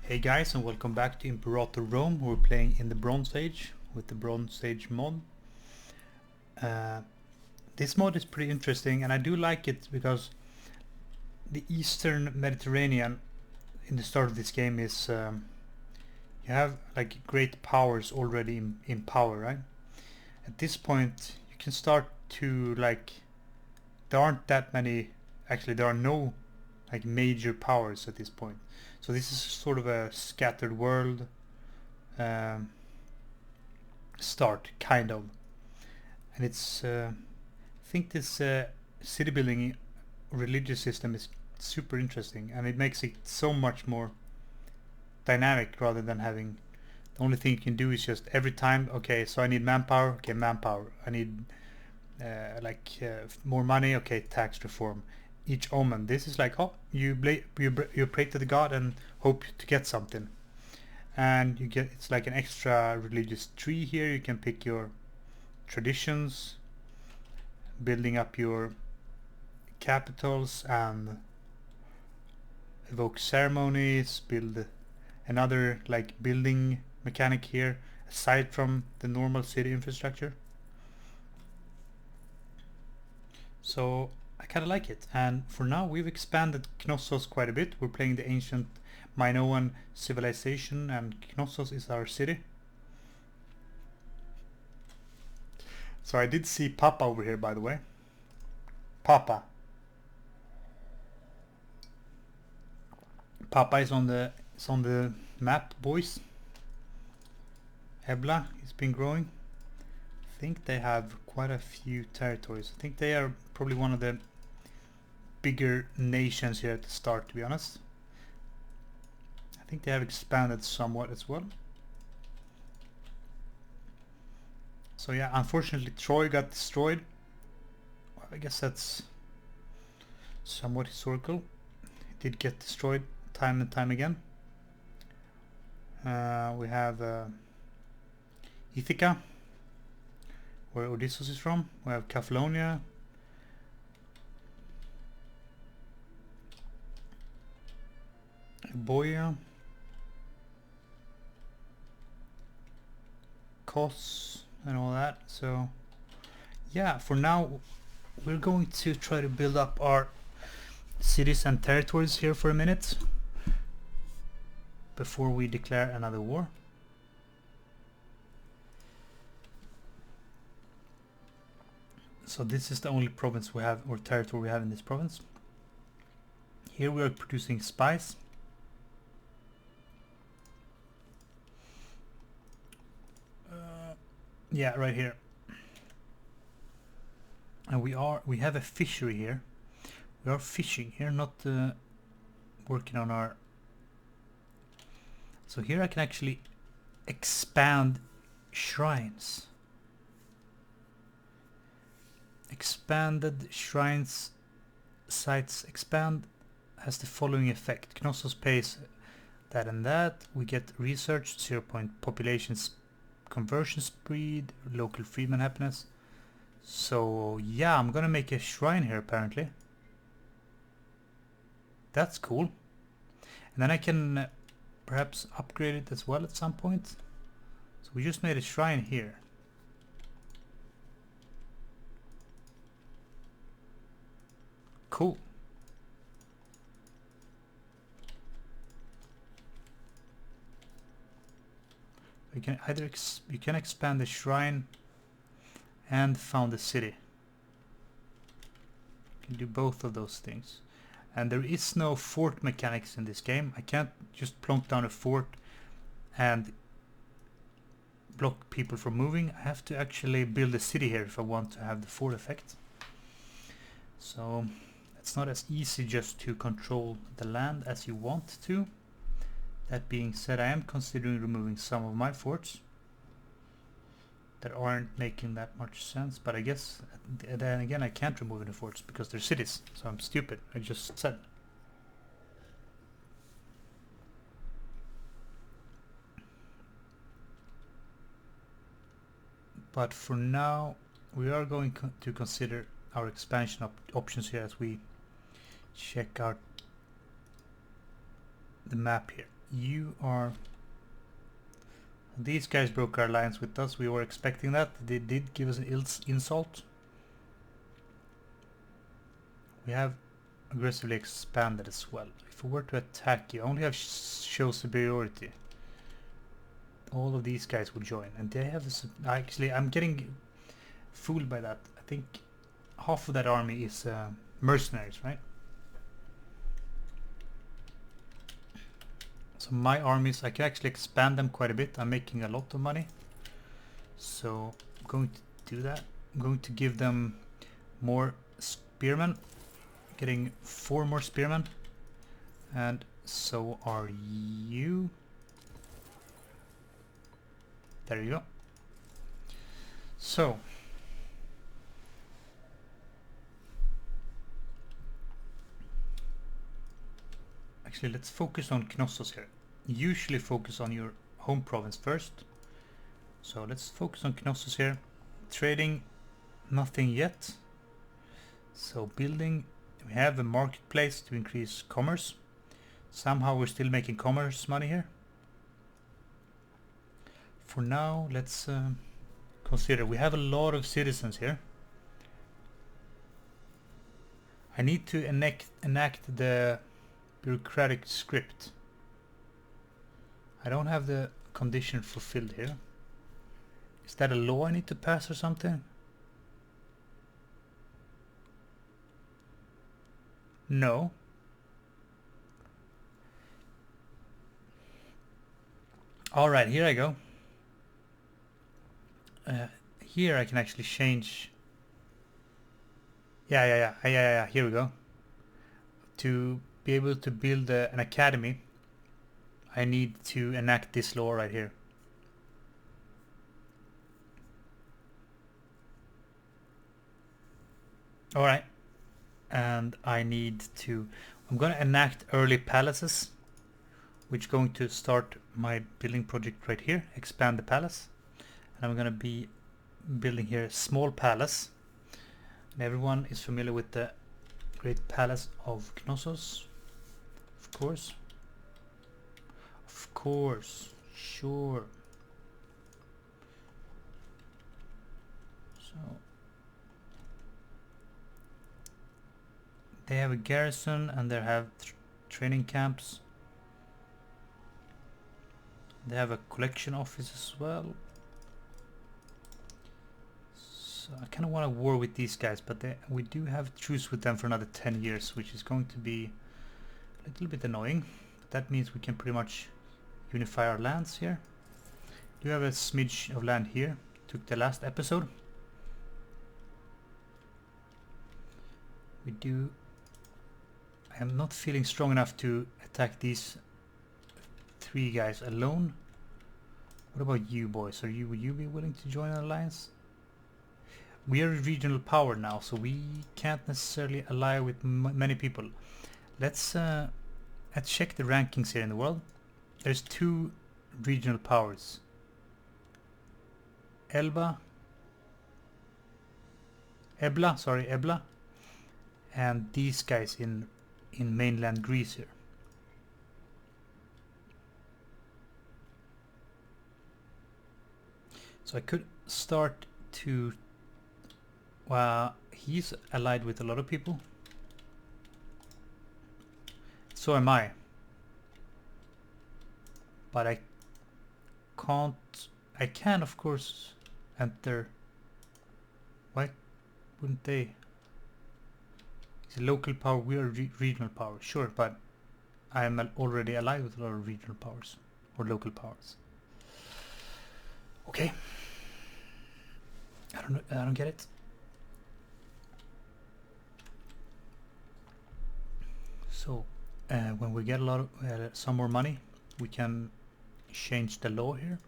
Hey guys, and welcome back to Imperator Rome. We're playing in the Bronze Age with the Bronze Age mod. This mod is pretty interesting, and I do like it because the Eastern Mediterranean in the start of this game is you have like great powers already in power, right? At this point you can start to there aren't that many, actually there are no like major powers at this point. So this is sort of a scattered world start, kind of. And it's I think this city building religious system is super interesting, and it makes it so much more dynamic rather than having the only thing you can do is just every time, okay, so I need manpower, okay, manpower. I need more money, okay, tax reform. Each omen, this is like, oh, you pray to the god and hope to get something, and you get, it's like an extra religious tree here. You can pick your traditions, building up your capitals and evoke ceremonies, build another like building mechanic here aside from the normal city infrastructure. So I kind of like it, and for now we've expanded Knossos quite a bit. We're playing the ancient Minoan civilization, and Knossos is our city. So I did see Papa over here, by the way. Papa is on the map, boys. Ebla has been growing. I think they have quite a few territories. I think they are probably one of the bigger nations here at the start, to be honest. I think they have expanded somewhat as well. So yeah, unfortunately Troy got destroyed. Well, I guess that's somewhat historical. It did get destroyed time and time again. We have Ithaca, where Odysseus is from. We have Cephalonia. Boia. Kos and all that. So yeah, for now we're going to try to build up our cities and territories here for a minute before we declare another war. So this is the only province we have, or territory we have in this province. Here we are producing spice. Yeah, right here. And we have a fishery here. We are fishing here, not working on our. So here I can actually expand shrines. Expanded shrines sites expand has the following effect. Knossos pays that and that. We get research, 0 point population conversion speed, local freedman happiness. So yeah, I'm gonna make a shrine here apparently. That's cool. And then I can perhaps upgrade it as well at some point. So we just made a shrine here. Cool. You can either you can expand the shrine and found the city. You can do both of those things. And there is no fort mechanics in this game. I can't just plonk down a fort and block people from moving. I have to actually build a city here if I want to have the fort effect. So it's not as easy just to control the land as you want to. That being said, I am considering removing some of my forts that aren't making that much sense, but I guess then again I can't remove any forts because they're cities, so I'm stupid. I just said. But for now we are going to consider our expansion options here as we check out the map here. you are... These guys broke our alliance with us. We were expecting that. They did give us an insult. We have aggressively expanded as well. If we were to attack you, I only have show superiority. All of these guys would join, and they have actually, I'm getting fooled by that. I think half of that army is mercenaries, right? So my armies, I can actually expand them quite a bit. I'm making a lot of money, so I'm going to do that. I'm going to give them more spearmen, getting 4 more spearmen, and so are you. There you go. So actually, let's focus on Knossos here. Usually focus on your home province first. So let's focus on Knossos here. Trading, nothing yet. So building, we have a marketplace to increase commerce. Somehow we're still making commerce money here. For now, let's consider, we have a lot of citizens here. I need to enact the bureaucratic script. I don't have the condition fulfilled here. Is that a law I need to pass or something? No. Alright, here I go. Here I can actually change. Yeah, here we go. To be able to build an academy, I need to enact this law right here. Alright. And I need to... I'm gonna enact early palaces, which is going to start my building project right here. Expand the palace. And I'm gonna be building here a small palace. And everyone is familiar with the Great Palace of Knossos. Of course. Of course. Sure. So they have a garrison and they have training camps. They have a collection office as well. So I kind of want to war with these guys, but we do have truce with them for another 10 years, which is going to be a little bit annoying. But that means we can pretty much unify our lands here. We do have a smidge of land here. Took the last episode. We do... I am not feeling strong enough to attack these 3 guys alone. What about you boys? Would you be willing to join an alliance? We are a regional power now, so we can't necessarily ally with many people. Let's check the rankings here in the world. There's 2 regional powers. Ebla, and these guys in mainland Greece here. So I could start to... Well, he's allied with a lot of people. So am I. But I can't... I can, of course, enter... Why wouldn't they? It's a local power, we are regional power. Sure, but I am already allied with a lot of regional powers. Or local powers. Okay. I don't get it. So when we get a lot of some more money, we can change the law here,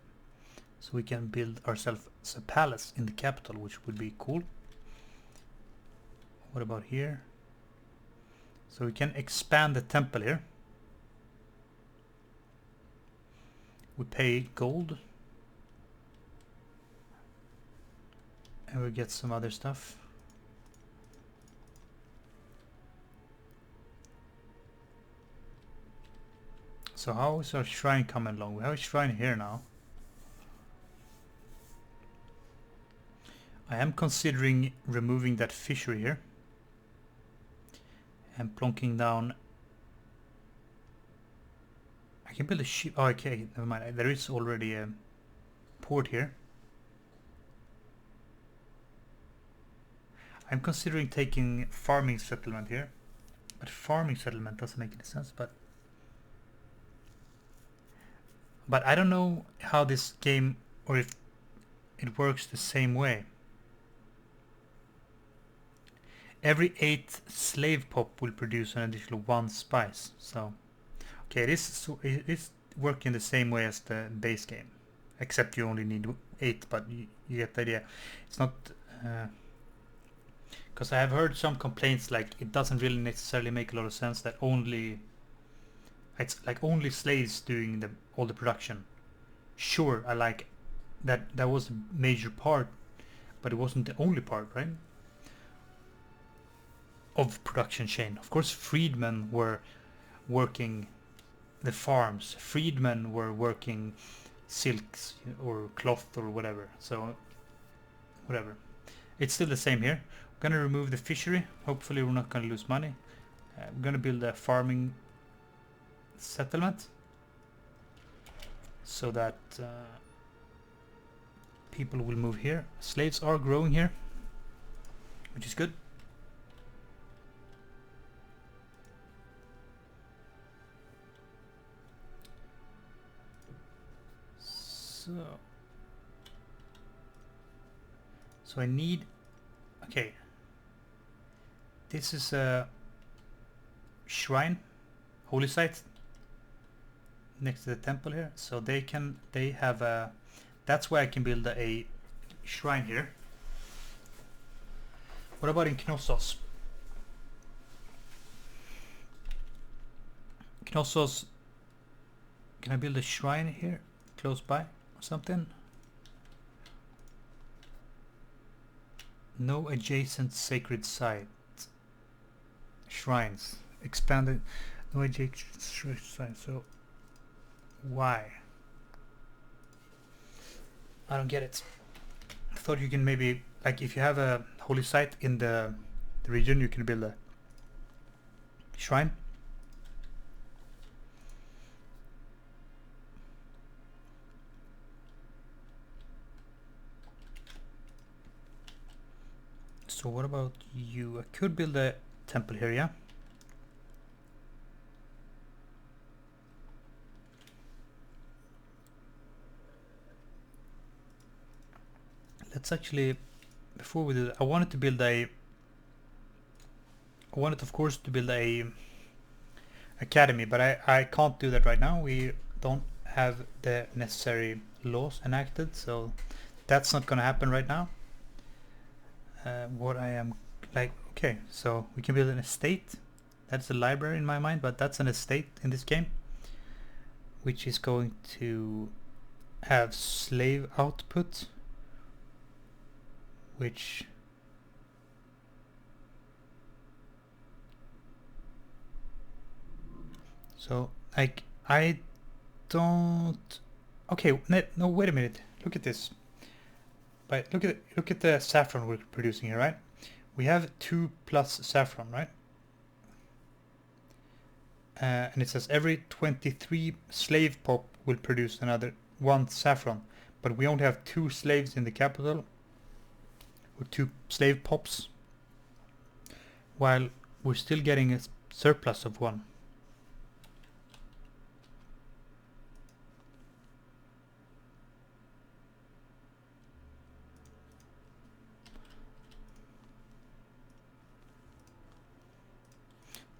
so we can build ourselves a palace in the capital, which would be cool. What about here? So we can expand the temple here. We pay gold, and we get some other stuff. So So how is our shrine coming along? We have a shrine here now. I am considering removing that fishery here and plonking down. I can build a ship. Oh, okay, never mind. There is already a port here. I'm considering taking farming settlement here, but farming settlement doesn't make any sense. But I don't know how this game, or if it works the same way. Every 8 slave pop will produce an additional 1 spice. So, okay, it is working the same way as the base game, except you only need 8. But you get the idea. It's not. Because I have heard some complaints like it doesn't really necessarily make a lot of sense that it's like only slaves doing all the production. Sure, I like that was a major part, but it wasn't the only part, right? Of production chain. Of course, freedmen were working the farms. Freedmen were working silks or cloth or whatever. So whatever. It's still the same here. I'm gonna remove the fishery. Hopefully we're not gonna lose money. I'm gonna build a farming settlement so that people will move here. Slaves are growing here, which is good. So I need. Okay. This is a shrine, holy site next to the temple here. So they have a. That's why I can build a shrine here. What about in Knossos? Knossos. Can I build a shrine here, close by, or something? No adjacent sacred site. Shrines. Expanded. No adjacent site. So, why? I don't get it. I thought you can maybe, like if you have a holy site in the region, you can build a shrine. So what about you? I could build a temple here, yeah? Let's actually, before we do that, I wanted of course to build a academy, but I can't do that right now. We don't have the necessary laws enacted, so that's not gonna happen right now. What I am like, okay, so we can build an estate. That's a library in my mind, but that's an estate in this game, which is going to have slave output, which so like I don't. Okay, no, wait a minute. Look at this. But look at the saffron we're producing here, right? We have 2 plus saffron, right? And it says every 23 slave pop will produce another 1 saffron, but we only have 2 slaves in the capital, or 2 slave pops, while we're still getting a surplus of 1.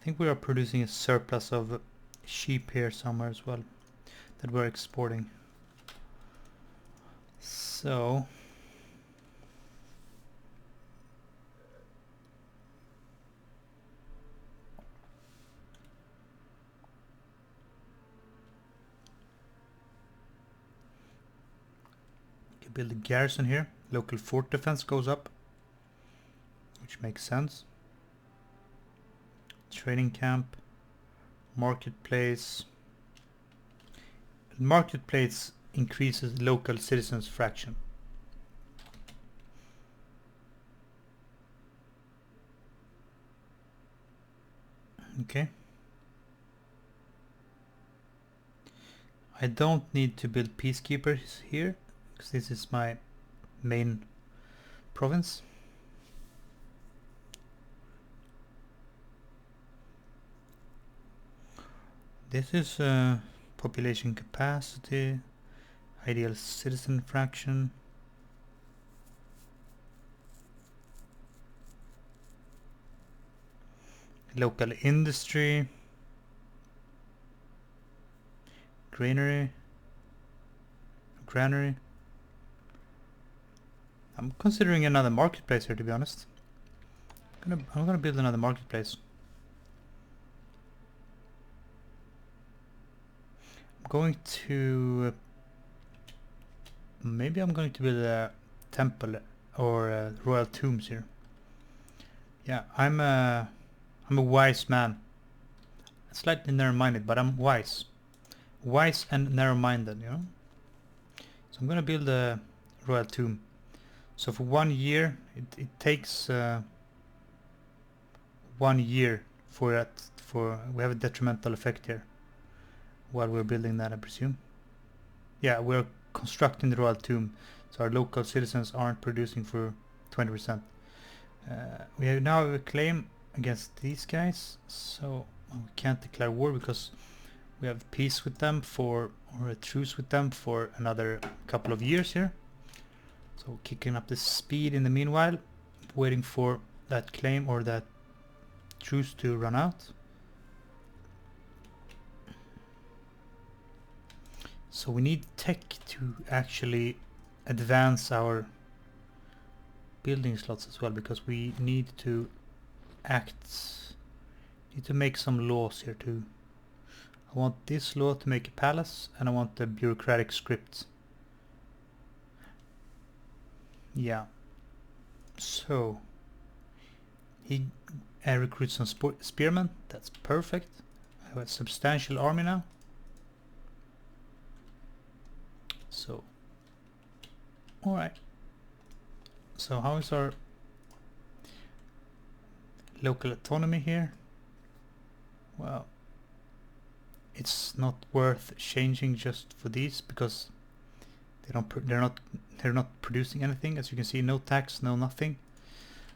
I think we are producing a surplus of sheep here somewhere as well that we're exporting. So you can build a garrison here. Local fort defense goes up, which makes sense. Training camp, marketplace. Marketplace increases local citizens fraction. Okay. I don't need to build peacekeepers here, because this is my main province. This is population capacity, ideal citizen fraction. Local industry. Granary. I'm considering another marketplace here, to be honest. I'm gonna build another marketplace. I'm going to maybe I'm going to build a temple or royal tombs here. Yeah, I'm a wise man. Slightly narrow-minded, but I'm wise. Wise and narrow-minded, you know. So I'm gonna build a royal tomb. So for 1 year, it takes 1 year for that. We have a detrimental effect here while we're building that, I presume. Yeah, we're constructing the royal tomb, so our local citizens aren't producing for 20%. We have now a claim against these guys, so we can't declare war because we have peace with them or a truce with them for another couple of years here. So kicking up the speed in the meanwhile, waiting for that claim or that truce to run out. So we need tech to actually advance our building slots as well, because we need to make some laws here too. I want this law to make a palace, and I want the bureaucratic script. Yeah. So he recruits some spearmen. That's perfect. I have a substantial army now. So, alright. So how is our local autonomy here? Well, it's not worth changing just for these, because they're not producing anything. As you can see, no tax, no nothing.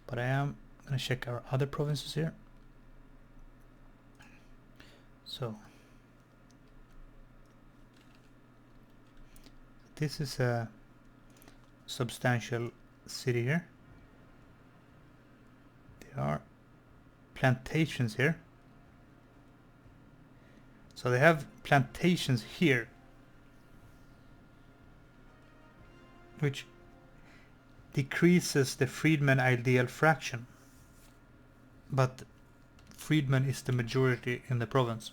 But I am gonna check our other provinces here. So this is a substantial city here. There are plantations here. So they have plantations here, which decreases the freedman ideal fraction, but freedman is the majority in the province.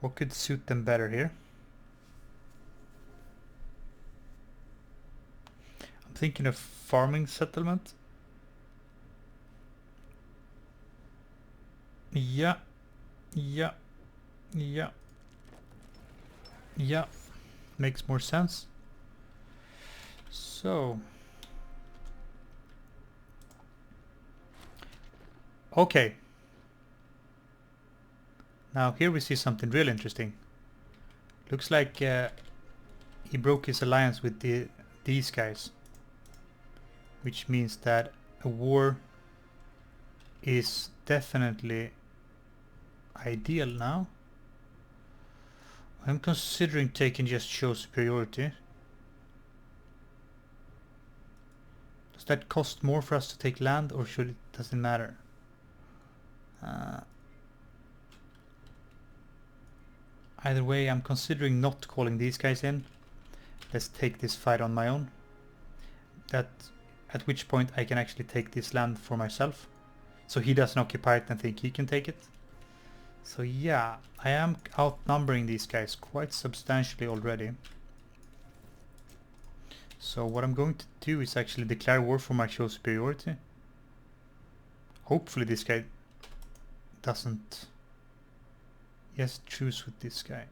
What could suit them better here? I'm thinking of farming settlement. Yeah. Makes more sense. So, okay. Now here we see something real interesting. Looks like he broke his alliance with these guys, which means that a war is definitely ideal now. I'm considering taking just show superiority. Does that cost more for us to take land, or does it matter? Either way, I'm considering not calling these guys in. Let's take this fight on my own. At which point I can actually take this land for myself, so he doesn't occupy it and think he can take it. So yeah, I am outnumbering these guys quite substantially already. So what I'm going to do is actually declare war for my show superiority. Hopefully this guy doesn't... He has truce with this guy.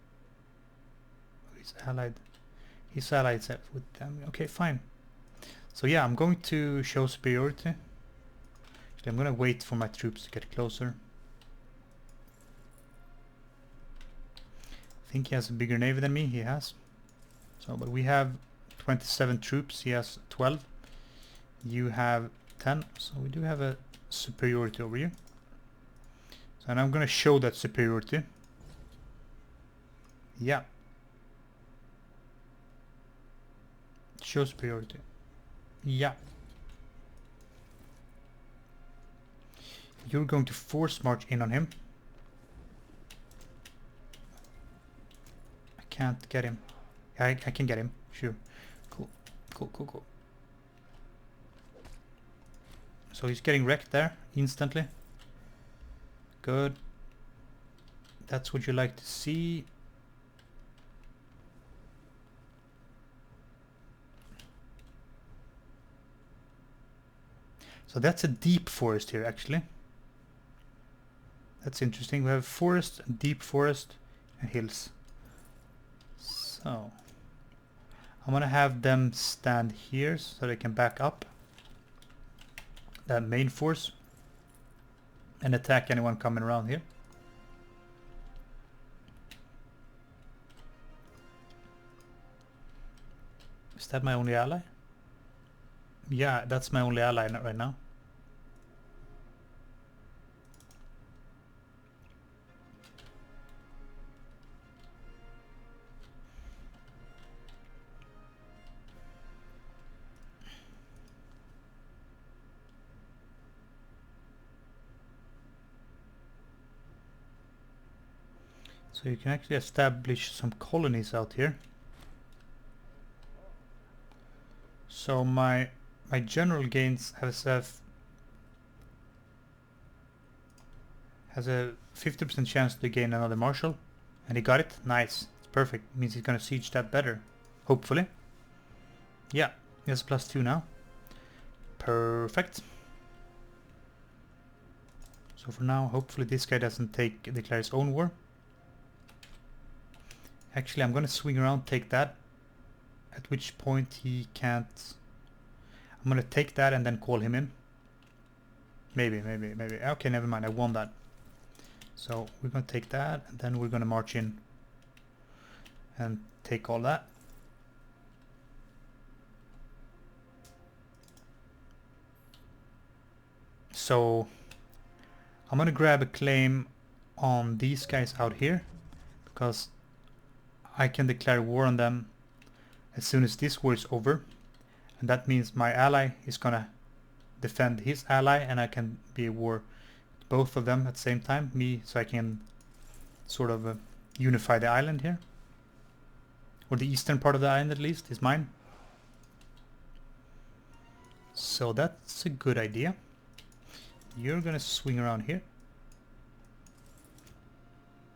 He's allied. He's allied with them. Okay, fine. So yeah, I'm going to show superiority. Actually, I'm gonna wait for my troops to get closer. I think he has a bigger navy than me. He has. So, but we have 27 troops. He has 12. You have 10. So we do have a superiority over here. So, and I'm gonna show that superiority. Yeah. Show superiority. Yeah. You're going to force march in on him. I can't get him. I can get him. Sure. Cool. Cool, cool, cool. So he's getting wrecked there instantly. Good. That's what you like to see. So that's a deep forest here, actually. That's interesting. We have forest, deep forest, and hills. So I'm gonna have them stand here so they can back up that main force and attack anyone coming around here. Is that my only ally? Yeah, that's my only ally right now. So you can actually establish some colonies out here. So my general gains has a 50% chance to gain another marshal, and he got it. Nice, it's perfect. It means he's gonna siege that better, hopefully. Yeah, he has +2 now. Perfect. So for now, hopefully this guy doesn't declare his own war. Actually, I'm gonna swing around, take that. At which point he can't. I'm gonna take that and then call him in. Maybe. Okay, never mind. I won that. So we're gonna take that, and then we're gonna march in and take all that. So I'm gonna grab a claim on these guys out here, because I can declare war on them as soon as this war is over, and that means my ally is gonna defend his ally, and I can be at war with both of them at the same time. So I can sort of unify the island here, or the eastern part of the island at least is mine. So that's a good idea. You're gonna swing around here.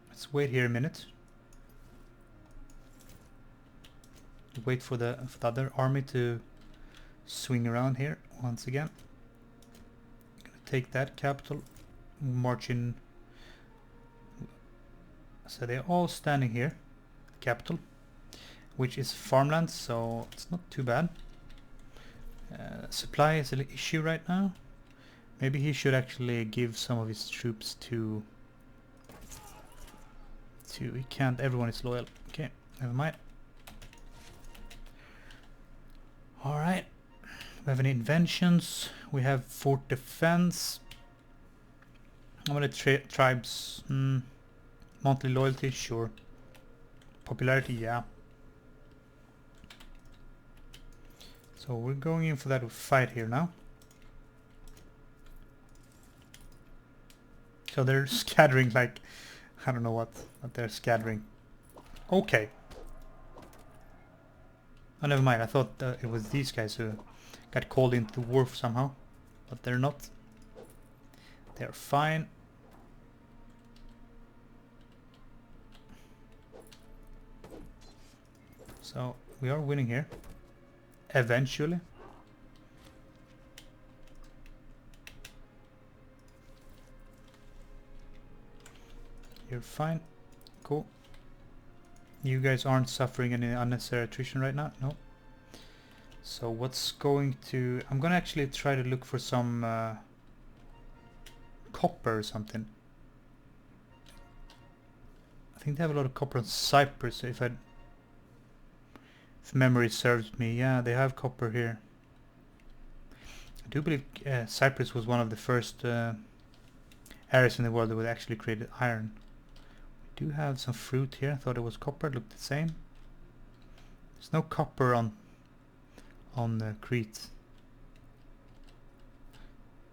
Let's wait here a minute. Wait for the other army to swing around here once again. Gonna take that capital, march in. So they're all standing here, capital, which is farmland, so it's not too bad. Supply is an issue right now. Maybe he should actually give some of his troops to. He can't. Everyone is loyal. Okay, never mind. All right. We have any inventions? We have fort defense. I'm gonna tribes. Monthly loyalty, sure. Popularity, yeah. So we're going in for that fight here now. So they're scattering like, I don't know what they're scattering. Okay. Oh, never mind. I thought it was these guys who got called into the war somehow, but they're not. They're fine. So we are winning here. Eventually. You're fine. Cool. You guys aren't suffering any unnecessary attrition right now? No. So what's going to... I'm gonna actually try to look for some copper or something. I think they have a lot of copper on Cyprus, if memory serves me. Yeah, they have copper here. I do believe Cyprus was one of the first areas in the world that would actually create iron. We do have some fruit here. I thought it was copper. It looked the same. There's no copper on Crete.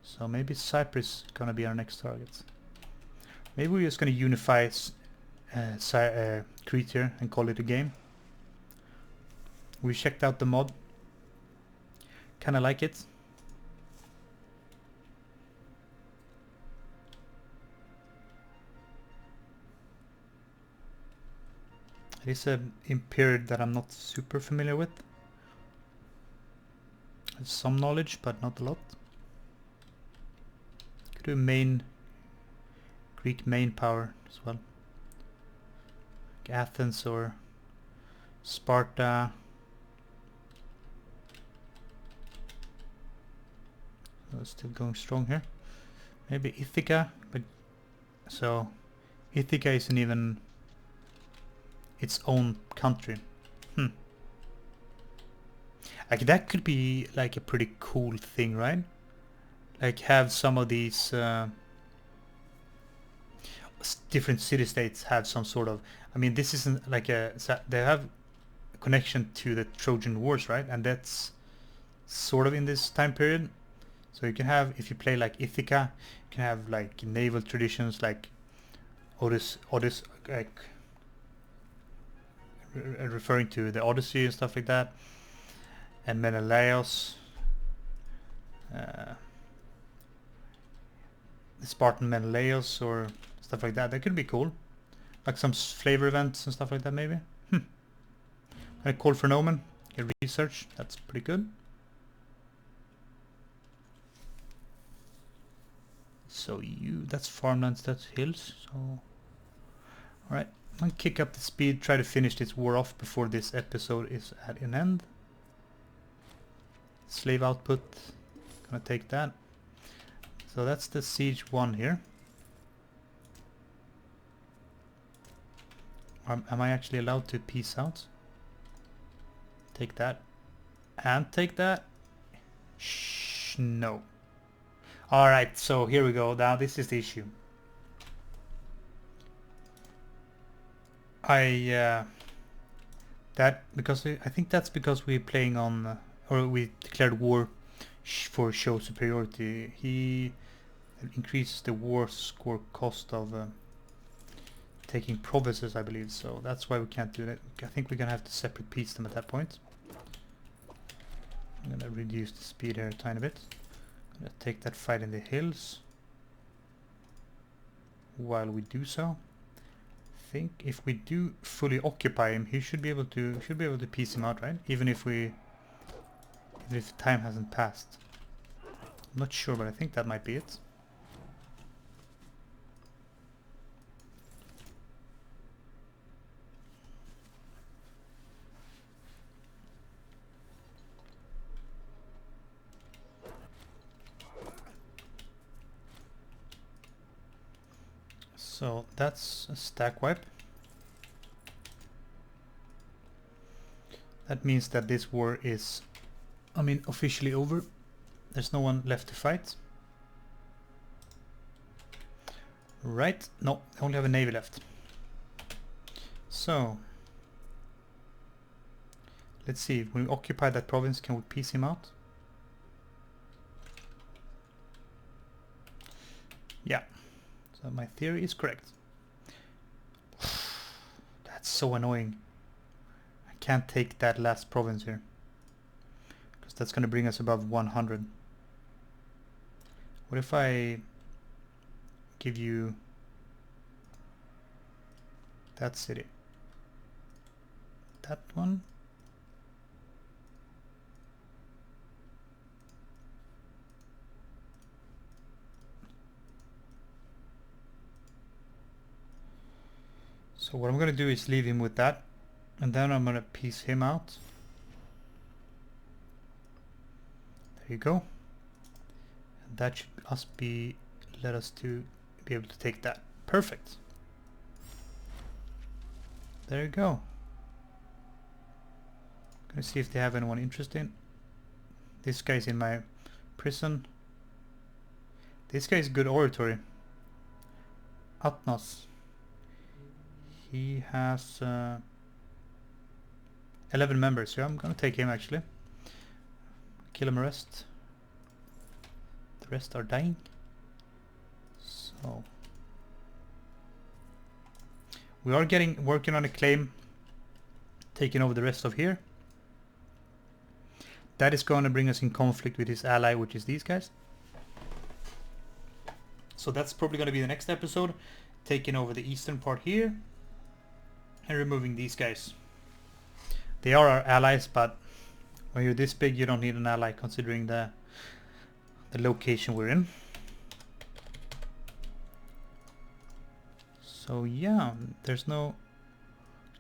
So maybe Cyprus is gonna be our next target. Maybe we're just gonna unify Crete here and call it a game. We checked out the mod. Kinda like it. It is an Imperator that I'm not super familiar with. There's some knowledge, but not a lot. Could do Greek main power as well. Like Athens or Sparta. Oh, still going strong here. Maybe Ithaca, but so Ithaca isn't even its own country. Like that could be like a pretty cool thing, right? Like have some of these different city-states have some sort of... I mean, this isn't like they have a connection to the Trojan Wars, right? And that's sort of in this time period. So you can have, if you play like Ithaca, you can have like naval traditions like Odyssey, like referring to the Odyssey and stuff like that, and Menelaus, the Spartan Menelaus or stuff like that. That could be cool, like some flavor events and stuff like that. Maybe. I call for an omen. Get research. That's pretty good. So that's farmlands, that's hills. So, all right. I'm gonna kick up the speed, try to finish this war off before this episode is at an end. Slave output, gonna take that. So that's the siege 1 here. Am I actually allowed to peace out? Take that. And take that? Shh, no. Alright, so here we go. Now this is the issue. I think that's because we're playing on or we declared war for show superiority. He increases the war score cost of taking provinces, I believe, so that's why we can't do that. I think we're gonna have to separate peace them at that point. I'm gonna reduce the speed here a tiny bit. I'm gonna take that fight in the hills. While we do so, I think if we do fully occupy him, he should be able to piece him out, right? Even if time hasn't passed. I'm not sure, but I think that might be it. So that's a stack wipe. That means that this war is, officially over. There's no one left to fight. Right? No, I only have a navy left. So, let's see. When we occupy that province, can we piece him out? Yeah. So my theory is correct. That's so annoying. I can't take that last province here, because that's going to bring us above 100. What if I give you that city? That one? So So what I'm going to do is leave him with that, and then I'm going to piece him out. There you go. And that should let us to be able to take that. Perfect. There you go. Gonna see if they have anyone interesting. This guy's in my prison. This guy is good oratory. Knossos. He has 11 members, so I'm gonna take him actually. Kill him rest. The rest are dying. So we are working on a claim, taking over the rest of here. That is going to bring us in conflict with his ally, which is these guys. So that's probably going to be the next episode, taking over the eastern part here and removing these guys. They are our allies, but when you're this big, you don't need an ally considering the location we're in. So yeah, there's no...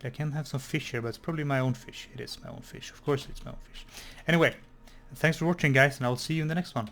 I can have some fish here, but it's probably my own fish. It is my own fish. Of course it's my own fish. Anyway, thanks for watching, guys, and I'll see you in the next one.